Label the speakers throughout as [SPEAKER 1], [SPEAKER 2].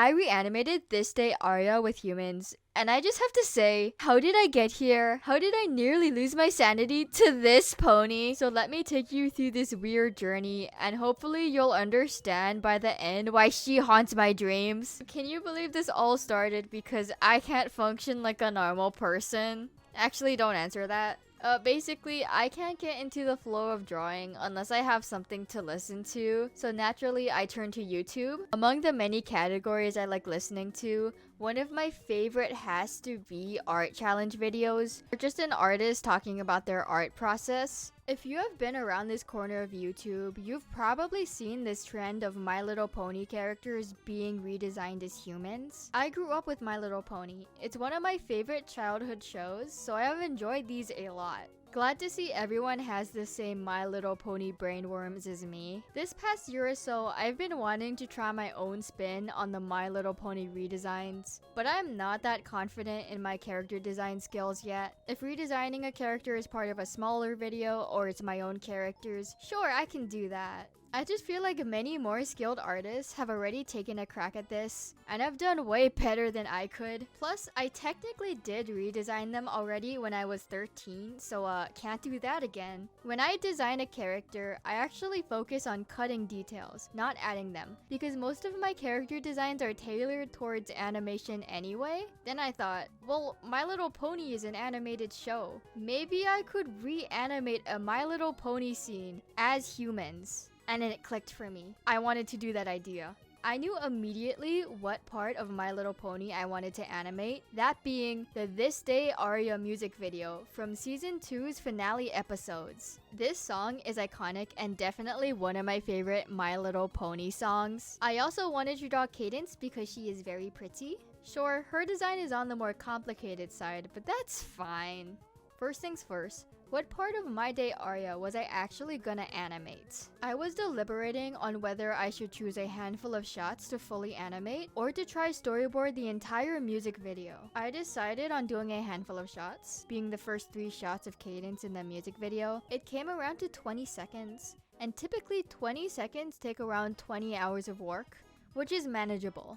[SPEAKER 1] I reanimated This Day Aria with humans, and I just have to say, how did I get here? How did I nearly lose my sanity to this pony? So let me take you through this weird journey, and hopefully you'll understand by the end why she haunts my dreams. Can you believe this all started because I can't function like a normal person? Actually, don't answer that. Basically, I can't get into the flow of drawing unless I have something to listen to, so naturally I turn to YouTube. Among the many categories I like listening to, one of my favorite has to be art challenge videos, or just an artist talking about their art process. If you have been around this corner of YouTube, you've probably seen this trend of My Little Pony characters being redesigned as humans. I grew up with My Little Pony. It's one of my favorite childhood shows, so I have enjoyed these a lot. Glad to see everyone has the same My Little Pony brainworms as me. This past year or so, I've been wanting to try my own spin on the My Little Pony redesigns, but I'm not that confident in my character design skills yet. If redesigning a character is part of a smaller video or it's my own characters, sure, I can do that. I just feel like many more skilled artists have already taken a crack at this, and have done way better than I could. Plus, I technically did redesign them already when I was 13, so can't do that again. When I design a character, I actually focus on cutting details, not adding them, because most of my character designs are tailored towards animation anyway. Then I thought, well, My Little Pony is an animated show. Maybe I could reanimate a My Little Pony scene as humans. And then it clicked for me. I wanted to do that idea. I knew immediately what part of My Little Pony I wanted to animate, that being the This Day Aria music video from Season 2's finale episodes. This song is iconic and definitely one of my favorite My Little Pony songs. I also wanted to draw Cadence because she is very pretty. Sure, her design is on the more complicated side, but that's fine. First things first, what part of My Day Aria was I actually gonna animate? I was deliberating on whether I should choose a handful of shots to fully animate or to try storyboard the entire music video. I decided on doing a handful of shots, being the first 3 shots of Cadence in the music video. It came around to 20 seconds, and typically 20 seconds take around 20 hours of work, which is manageable.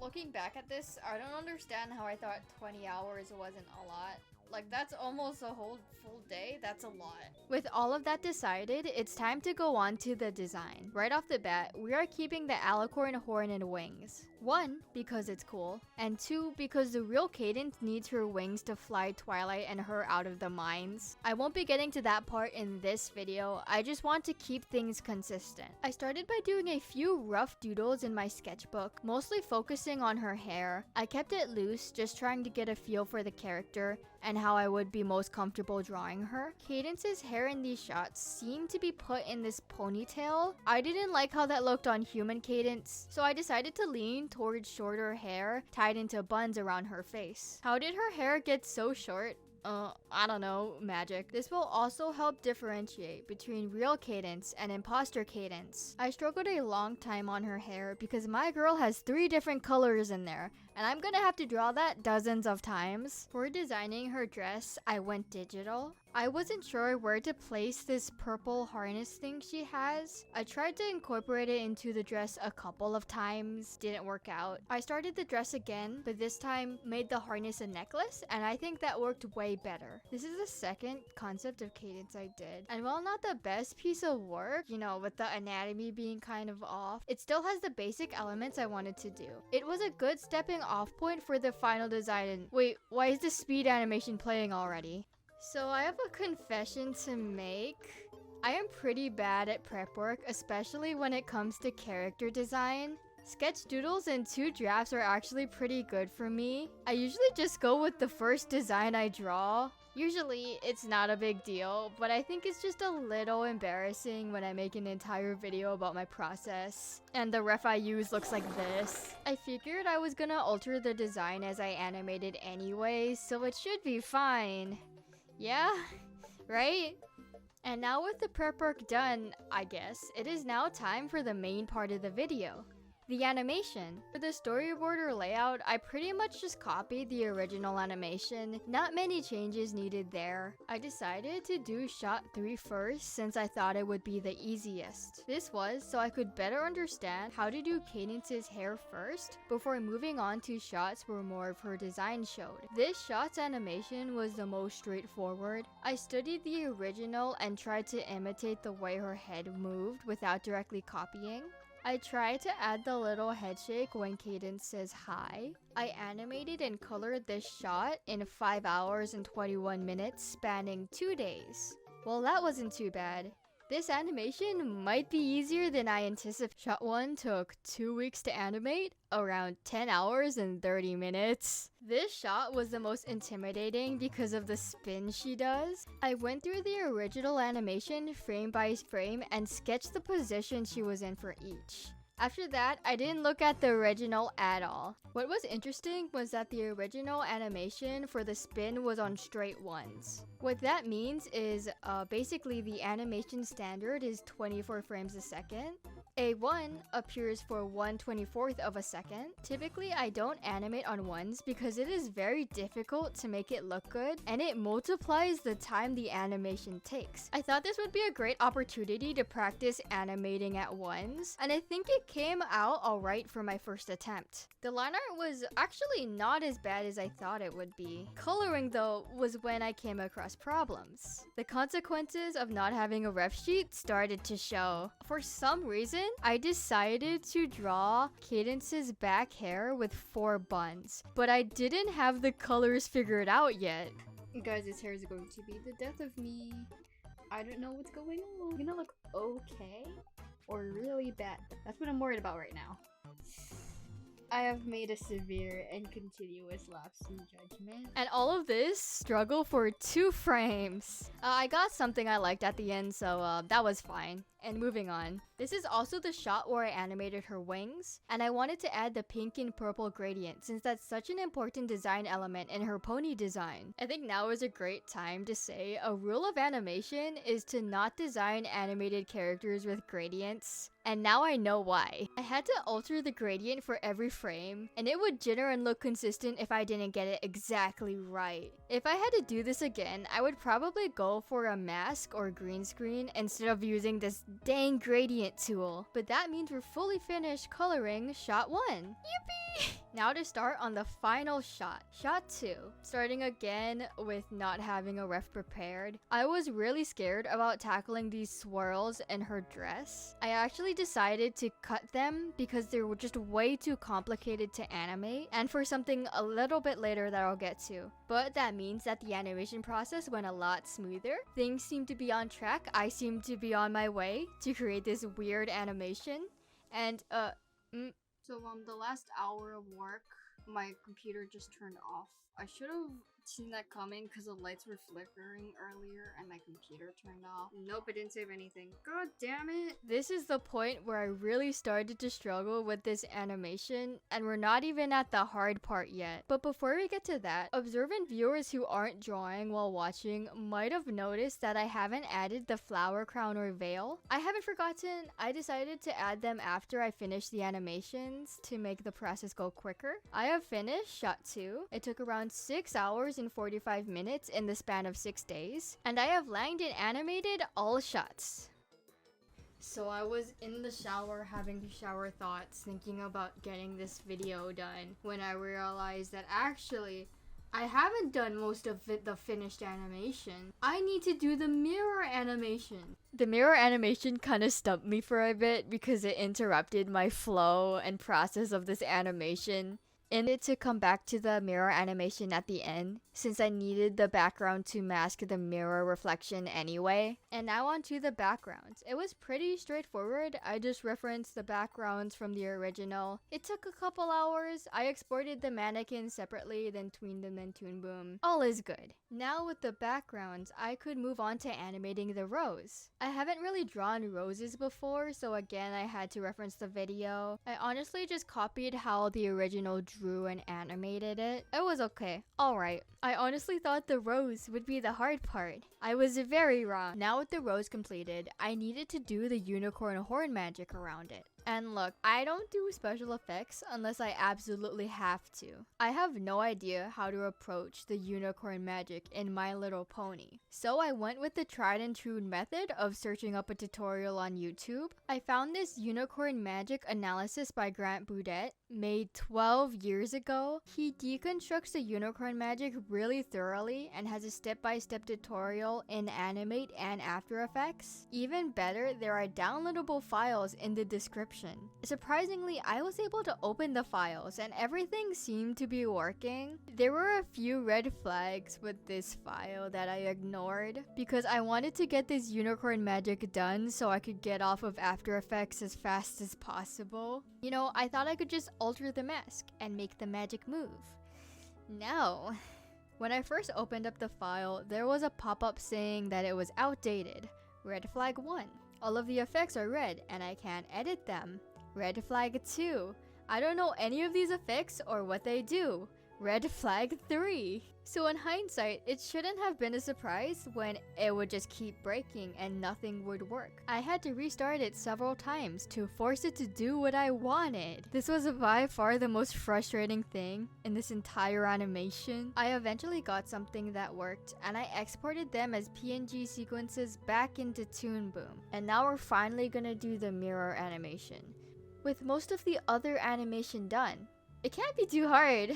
[SPEAKER 1] Looking back at this, I don't understand how I thought 20 hours wasn't a lot. Like, that's almost a whole full day. That's a lot. With all of that decided, it's time to go on to the design. Right off the bat, we are keeping the alicorn horn and wings. 1, because it's cool, and 2, because the real Cadence needs her wings to fly Twilight and her out of the mines. I won't be getting to that part in this video, I just want to keep things consistent. I started by doing a few rough doodles in my sketchbook, mostly focusing on her hair. I kept it loose, just trying to get a feel for the character and how I would be most comfortable drawing her. Cadence's hair in these shots seemed to be put in this ponytail. I didn't like how that looked on human Cadence, so I decided to lean towards shorter hair tied into buns around her face. How did her hair get so short? I don't know, magic. This will also help differentiate between real Cadence and imposter Cadence. I struggled a long time on her hair because my girl has 3 different colors in there, and I'm gonna have to draw that dozens of times. For designing her dress, I went digital. I wasn't sure where to place this purple harness thing she has. I tried to incorporate it into the dress a couple of times, didn't work out. I started the dress again, but this time made the harness a necklace, and I think that worked way better. This is the second concept of Cadence I did, and while not the best piece of work, you know, with the anatomy being kind of off, it still has the basic elements I wanted to do. It was a good stepping off point for the final design. And wait, why is the speed animation playing already? So I have a confession to make. I am pretty bad at prep work, especially when it comes to character design. Sketch doodles and 2 drafts are actually pretty good for me. I usually just go with the first design I draw. Usually it's not a big deal, but I think it's just a little embarrassing when I make an entire video about my process and the ref I use looks like this. I figured I was gonna alter the design as I animated anyway, so it should be fine. Yeah, right? And now with the prep work done, I guess, it is now time for the main part of the video. The animation. For the storyboard or layout, I pretty much just copied the original animation. Not many changes needed there. I decided to do shot 3 first since I thought it would be the easiest. This was so I could better understand how to do Cadence's hair first before moving on to shots where more of her design showed. This shot's animation was the most straightforward. I studied the original and tried to imitate the way her head moved without directly copying. I tried to add the little head shake when Cadence says hi. I animated and colored this shot in 5 hours and 21 minutes spanning 2 days. Well, that wasn't too bad. This animation might be easier than I anticipated. Shot 1 took 2 weeks to animate, around 10 hours and 30 minutes. This shot was the most intimidating because of the spin she does. I went through the original animation frame by frame and sketched the position she was in for each. After that, I didn't look at the original at all. What was interesting was that the original animation for the spin was on straight ones. What that means is basically the animation standard is 24 frames a second. A 1 appears for 1/24th of a second. Typically, I don't animate on ones because it is very difficult to make it look good and it multiplies the time the animation takes. I thought this would be a great opportunity to practice animating at ones, and I think it came out alright for my first attempt. The line art was actually not as bad as I thought it would be. Coloring though was when I came across problems. The consequences of not having a ref sheet started to show. For some reason, I decided to draw Cadence's back hair with 4 buns, but I didn't have the colors figured out yet.
[SPEAKER 2] Guys, this hair is going to be the death of me. I don't know what's going on. It's gonna look okay or really bad. That's what I'm worried about right now. I have made a severe and continuous lapse in judgment.
[SPEAKER 1] And all of this struggle for 2 frames. I got something I liked at the end, so that was fine. And moving on. This is also the shot where I animated her wings, and I wanted to add the pink and purple gradient since that's such an important design element in her pony design. I think now is a great time to say a rule of animation is to not design animated characters with gradients. And now I know why. I had to alter the gradient for every frame, and it would jitter and look consistent if I didn't get it exactly right. If I had to do this again, I would probably go for a mask or green screen instead of using this dang gradient tool. But that means we're fully finished coloring shot 1. Yippee! Now to start on the final shot. Shot 2. Starting again with not having a ref prepared. I was really scared about tackling these swirls in her dress. I actually decided to cut them because they were just way too complicated to animate and for something a little bit later that I'll get to. But that means that the animation process went a lot smoother. Things seem to be on track. I seem to be on my way to create this weird animation. And
[SPEAKER 2] So the last hour of work, my computer just turned off. I should have seen that coming because the lights were flickering earlier and my computer turned off. Nope, I didn't save anything. God damn it.
[SPEAKER 1] This is the point where I really started to struggle with this animation, and we're not even at the hard part yet. But before we get to that, observant viewers who aren't drawing while watching might have noticed that I haven't added the flower crown or veil. I haven't forgotten. I decided to add them after I finished the animations to make the process go quicker. I have finished shot 2. It took around 6 hours and 45 minutes in the span of 6 days, and I have langed and animated all shots. So I was in the shower having shower thoughts, thinking about getting this video done, when I realized that actually I haven't done most of the finished animation. I need to do the mirror animation. The mirror animation kind of stumped me for a bit because it interrupted my flow and process of this animation. In it to come back to the mirror animation at the end, since I needed the background to mask the mirror reflection anyway. And now onto the backgrounds. It was pretty straightforward. I just referenced the backgrounds from the original. It took a couple hours. I exported the mannequins separately, then tweened them in Toon Boom. All is good. Now with the backgrounds, I could move on to animating the rose. I haven't really drawn roses before, so again I had to reference the video. I honestly just copied how the original drew and animated it. It was okay. Alright. I honestly thought the rose would be the hard part. I was very wrong. Now with the rose completed, I needed to do the unicorn horn magic around it. And look, I don't do special effects unless I absolutely have to. I have no idea how to approach the unicorn magic in My Little Pony. So I went with the tried and true method of searching up a tutorial on YouTube. I found this unicorn magic analysis by Grant Boudet, made 12 years ago. He deconstructs the unicorn magic really thoroughly and has a step-by-step tutorial in Animate and After Effects. Even better, there are downloadable files in the description. Surprisingly, I was able to open the files and everything seemed to be working. There were a few red flags with this file that I ignored because I wanted to get this unicorn magic done so I could get off of After Effects as fast as possible. You know, I thought I could just alter the mask and make the magic move. No. When I first opened up the file, there was a pop-up saying that it was outdated. Red flag 1. All of the effects are red and I can't edit them. Red flag 2. I don't know any of these effects or what they do. Red flag 3. So in hindsight, it shouldn't have been a surprise when it would just keep breaking and nothing would work. I had to restart it several times to force it to do what I wanted. This was by far the most frustrating thing in this entire animation. I eventually got something that worked and I exported them as PNG sequences back into Toon Boom. And now we're finally gonna do the mirror animation. With most of the other animation done, it can't be too hard,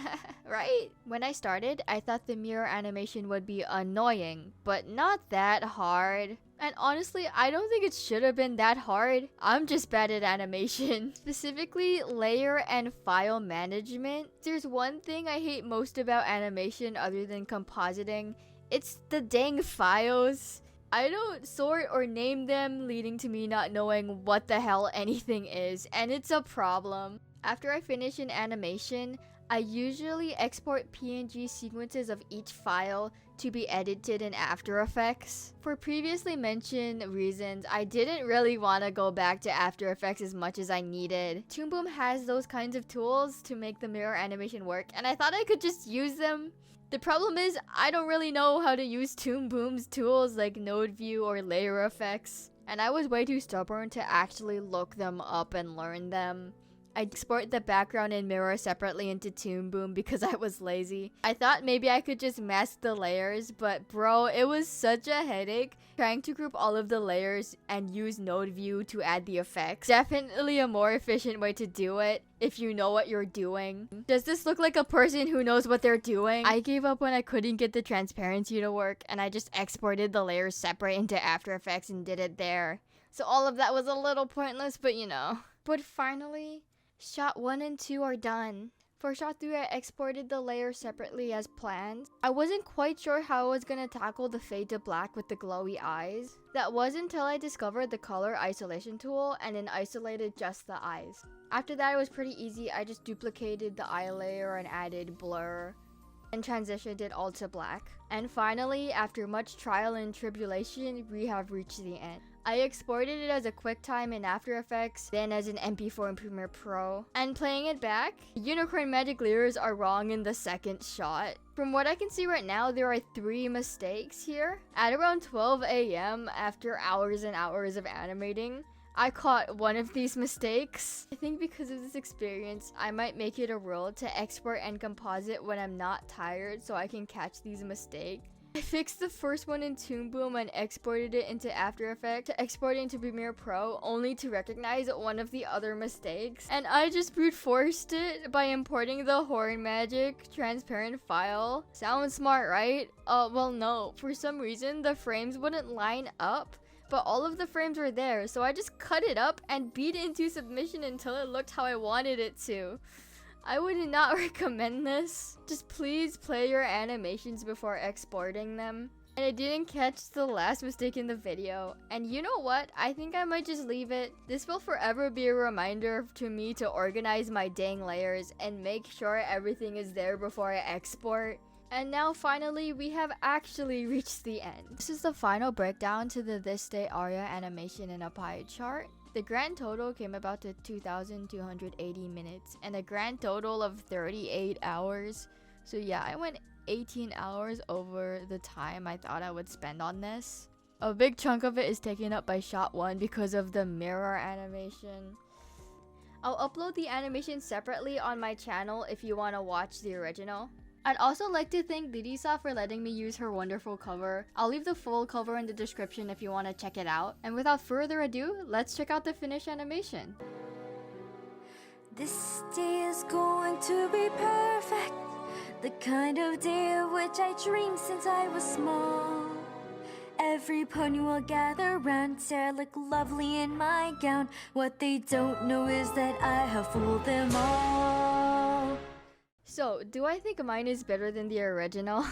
[SPEAKER 1] right? When I started, I thought the mirror animation would be annoying, but not that hard. And honestly, I don't think it should have been that hard. I'm just bad at animation. Specifically, layer and file management. There's one thing I hate most about animation other than compositing. It's the dang files. I don't sort or name them, leading to me not knowing what the hell anything is, and it's a problem. After I finish an animation, I usually export PNG sequences of each file to be edited in After Effects. For previously mentioned reasons, I didn't really want to go back to After Effects as much as I needed. Toon Boom has those kinds of tools to make the mirror animation work, and I thought I could just use them. The problem is, I don't really know how to use Toon Boom's tools like Node View or Layer Effects, and I was way too stubborn to actually look them up and learn them. I export the background and mirror separately into Toon Boom because I was lazy. I thought maybe I could just mask the layers, but bro, it was such a headache trying to group all of the layers and use Node View to add the effects. Definitely a more efficient way to do it if you know what you're doing. Does this look like a person who knows what they're doing? I gave up when I couldn't get the transparency to work and I just exported the layers separate into After Effects and did it there. So all of that was a little pointless, but you know. But finally, Shot 1 and 2 are done. For Shot 3, I exported the layers separately as planned. I wasn't quite sure how I was gonna tackle the fade to black with the glowy eyes. That was until I discovered the color isolation tool and then isolated just the eyes. After that, it was pretty easy. I just duplicated the eye layer and added blur and transitioned it all to black. And finally, after much trial and tribulation, we have reached the end. I exported it as a QuickTime in After Effects, then as an MP4 in Premiere Pro. And playing it back, unicorn magic layers are wrong in the second shot. From what I can see right now, there are 3 mistakes here. At around 12 AM, after hours and hours of animating, I caught one of these mistakes. I think because of this experience, I might make it a rule to export and composite when I'm not tired so I can catch these mistakes. I fixed the first one in Toon Boom and exported it into After Effects to export it into Premiere Pro, only to recognize one of the other mistakes. And I just brute forced it by importing the Horn Magic transparent file. Sounds smart, right? Well no. For some reason, the frames wouldn't line up, but all of the frames were there, so I just cut it up and beat it into submission until it looked how I wanted it to. I would not recommend this. Just please play your animations before exporting them. And I didn't catch the last mistake in the video. And you know what? I think I might just leave it. This will forever be a reminder to me to organize my dang layers and make sure everything is there before I export. And now finally, we have actually reached the end. This is the final breakdown to the This Day Aria animation in a pie chart. The grand total came about to 2,280 minutes and a grand total of 38 hours. So yeah, I went 18 hours over the time I thought I would spend on this. A big chunk of it is taken up by Shot 1 because of the mirror animation. I'll upload the animation separately on my channel if you want to watch the original. I'd also like to thank Lyricist for letting me use her wonderful cover. I'll leave the full cover in the description if you want to check it out. And without further ado, let's check out the finished animation.
[SPEAKER 3] This day is going to be perfect, the kind of day of which I dreamed since I was small. Every pony will gather round, Sarah look lovely in my gown. What they don't know is that I have fooled them all.
[SPEAKER 1] So, do I think mine is better than the original?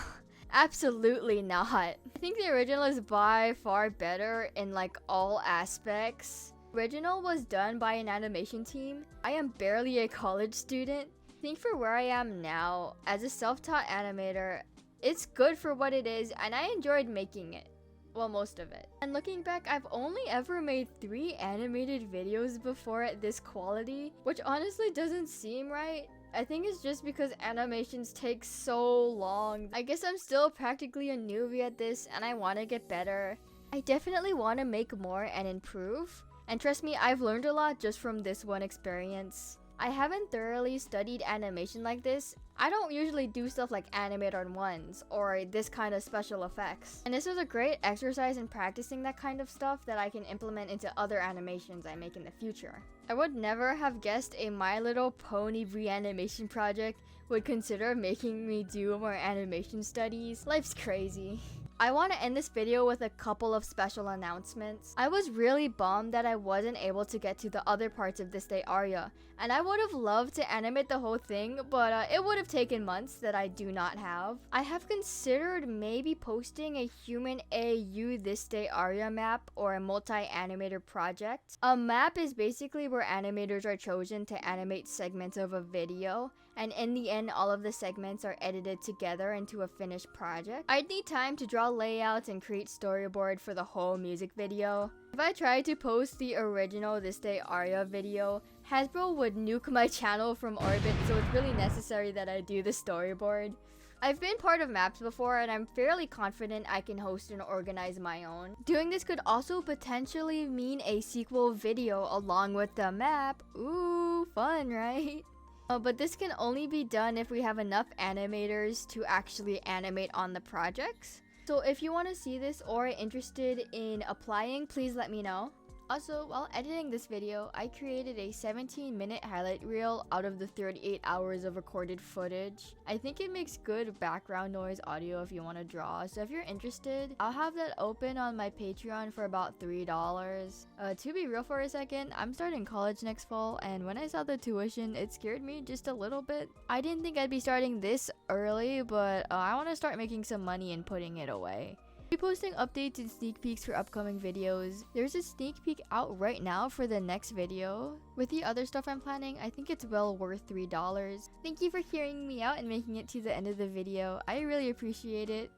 [SPEAKER 1] Absolutely not. I think the original is by far better in like all aspects. Original was done by an animation team. I am barely a college student. I think for where I am now, as a self-taught animator, it's good for what it is and I enjoyed making it. Well, most of it. And looking back, I've only ever made 3 animated videos before at this quality, which honestly doesn't seem right. I think it's just because animations take so long. I guess I'm still practically a newbie at this and I want to get better. I definitely want to make more and improve. And trust me, I've learned a lot just from this one experience. I haven't thoroughly studied animation like this. I don't usually do stuff like animate on ones or this kind of special effects. And this was a great exercise in practicing that kind of stuff that I can implement into other animations I make in the future. I would never have guessed a My Little Pony reanimation project would consider making me do more animation studies. Life's crazy. I want to end this video with a couple of special announcements. I was really bummed that I wasn't able to get to the other parts of This Day Aria, and I would have loved to animate the whole thing, but it would have taken months that I do not have. I have considered maybe posting a human AU This Day Aria map or a multi-animator project. A map is basically where animators are chosen to animate segments of a video, and in the end all of the segments are edited together into a finished project. I'd need time to draw layouts and create storyboard for the whole music video. If I tried to post the original This Day Aria video, Hasbro would nuke my channel from orbit, so it's really necessary that I do the storyboard. I've been part of maps before and I'm fairly confident I can host and organize my own. Doing this could also potentially mean a sequel video along with the map. Ooh, fun, right? But this can only be done if we have enough animators to actually animate on the projects. So if you want to see this or are interested in applying, please let me know. Also, while editing this video, I created a 17-minute highlight reel out of the 38 hours of recorded footage. I think it makes good background noise audio if you want to draw, so if you're interested, I'll have that open on my Patreon for about $3. To be real for a second, I'm starting college next fall, and when I saw the tuition, it scared me just a little bit. I didn't think I'd be starting this early, but I want to start making some money and putting it away. I'll be posting updates and sneak peeks for upcoming videos. There's a sneak peek out right now for the next video. With the other stuff I'm planning, I think it's well worth $3. Thank you for hearing me out and making it to the end of the video. I really appreciate it.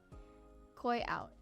[SPEAKER 1] Koi out.